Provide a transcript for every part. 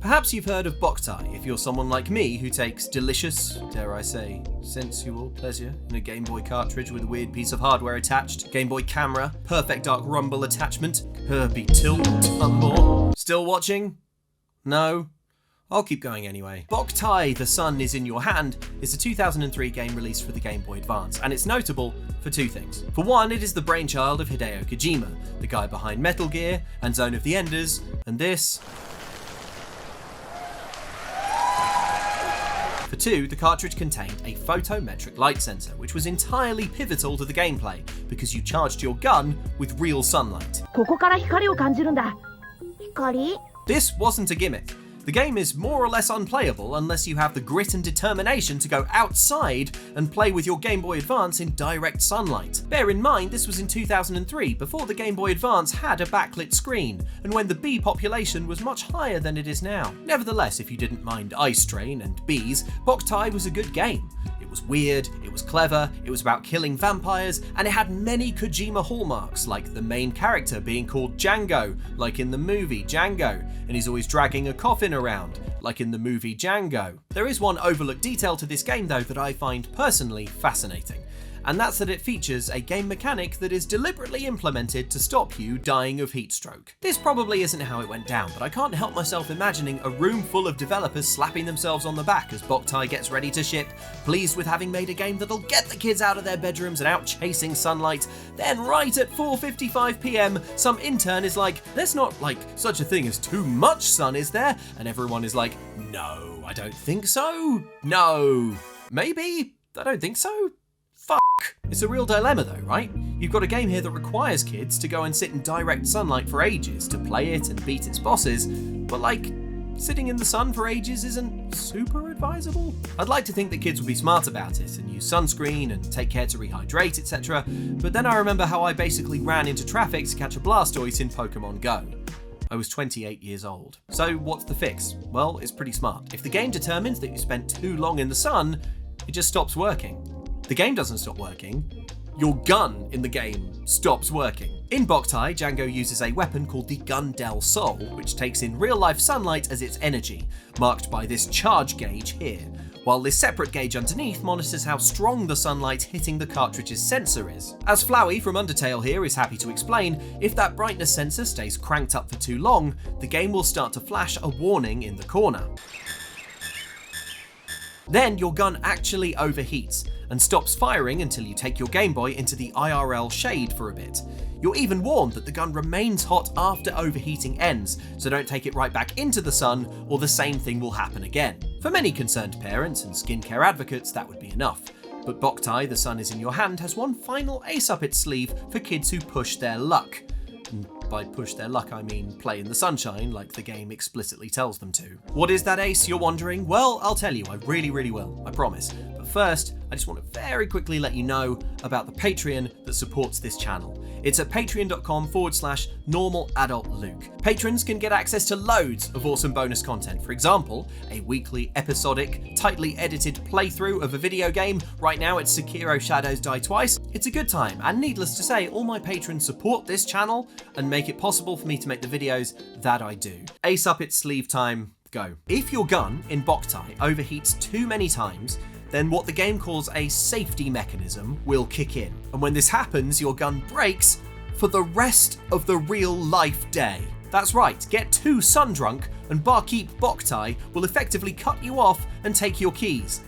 Perhaps you've heard of Boktai if you're someone like me who takes delicious, dare I say, sensual pleasure in a Game Boy cartridge with a weird piece of hardware attached, Game Boy camera, perfect dark rumble attachment, Herbie tilt tumble. Still watching? No? I'll keep going anyway. Boktai, The Sun Is in Your Hand is a 2003 game released for the Game Boy Advance, and it's notable for two things. For one, it is the brainchild of Hideo Kojima, the guy behind Metal Gear and Zone of the Enders, and this. For two, the cartridge contained a photometric light sensor, which was entirely pivotal to the gameplay because you charged your gun with real sunlight. This wasn't a gimmick. The game is more or less unplayable unless you have the grit and determination to go outside and play with your Game Boy Advance in direct sunlight. Bear in mind, this was in 2003, before the Game Boy Advance had a backlit screen, and when the bee population was much higher than it is now. Nevertheless, if you didn't mind Eye Strain and bees, Boktai was a good game. It was weird, it was clever, it was about killing vampires, and it had many Kojima hallmarks, like the main character being called Django, like in the movie Django, and he's always dragging a coffin around, like in the movie Django. There is one overlooked detail to this game though that I find personally fascinating, and that's that it features a game mechanic that is deliberately implemented to stop you dying of heat stroke. This probably isn't how it went down, but I can't help myself imagining a room full of developers slapping themselves on the back as Boktai gets ready to ship, pleased with having made a game that'll get the kids out of their bedrooms and out chasing sunlight. Then right at 4:55 PM, some intern is like, there's not like such a thing as too much sun, is there? And everyone is like, no, I don't think so. No, maybe, I don't think so. Fuck. It's a real dilemma though, right? You've got a game here that requires kids to go and sit in direct sunlight for ages to play it and beat its bosses, but like, sitting in the sun for ages isn't super advisable. I'd like to think that kids would be smart about it and use sunscreen and take care to rehydrate, etc. But then I remember how I basically ran into traffic to catch a Blastoise in Pokemon Go. I was 28 years old. So what's the fix? Well, it's pretty smart. If the game determines that you spent too long in the sun, it just stops working. The game doesn't stop working, your gun in the game stops working. In Boktai, Django uses a weapon called the Gun Del Sol, which takes in real-life sunlight as its energy, marked by this charge gauge here, while this separate gauge underneath monitors how strong the sunlight hitting the cartridge's sensor is. As Flowey from Undertale here is happy to explain, if that brightness sensor stays cranked up for too long, the game will start to flash a warning in the corner. Then your gun actually overheats and stops firing until you take your Game Boy into the IRL shade for a bit. You're even warned that the gun remains hot after overheating ends, so don't take it right back into the sun or the same thing will happen again. For many concerned parents and skincare advocates, that would be enough. But Boktai, The Sun Is in Your Hand has one final ace up its sleeve for kids who push their luck. And by push their luck, I mean play in the sunshine like the game explicitly tells them to. What is that ace, you're wondering? Well, I'll tell you, I really will, I promise. But first, I just want to very quickly let you know about the Patreon that supports this channel. It's at patreon.com/normaladultluke. Patrons can get access to loads of awesome bonus content. For example, a weekly episodic, tightly edited playthrough of a video game. Right now it's Sekiro Shadows Die Twice. It's a good time, and needless to say, all my patrons support this channel and make it possible for me to make the videos that I do. Ace up its sleeve time, go. If your gun in Boktai overheats too many times, then what the game calls a safety mechanism will kick in. And when this happens, your gun breaks for the rest of the real life day. That's right, get too sun drunk and Barkeep Boktai will effectively cut you off and take your keys.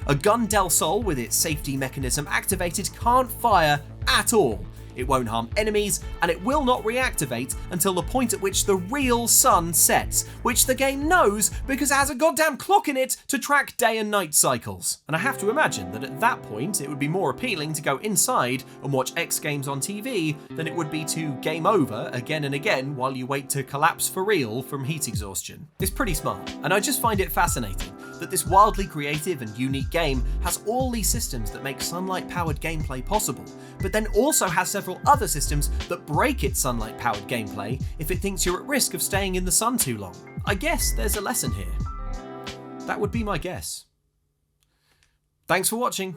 A Gun Del Sol with its safety mechanism activated can't fire at all. It won't harm enemies, and it will not reactivate until the point at which the real sun sets, which the game knows because it has a goddamn clock in it to track day and night cycles. And I have to imagine that at that point it would be more appealing to go inside and watch X Games on TV than it would be to game over again and again while you wait to collapse for real from heat exhaustion. It's pretty smart, and I just find it fascinating that this wildly creative and unique game has all these systems that make sunlight-powered gameplay possible, but then also has several other systems that break its sunlight-powered gameplay if it thinks you're at risk of staying in the sun too long. I guess there's a lesson here. That would be my guess. Thanks for watching.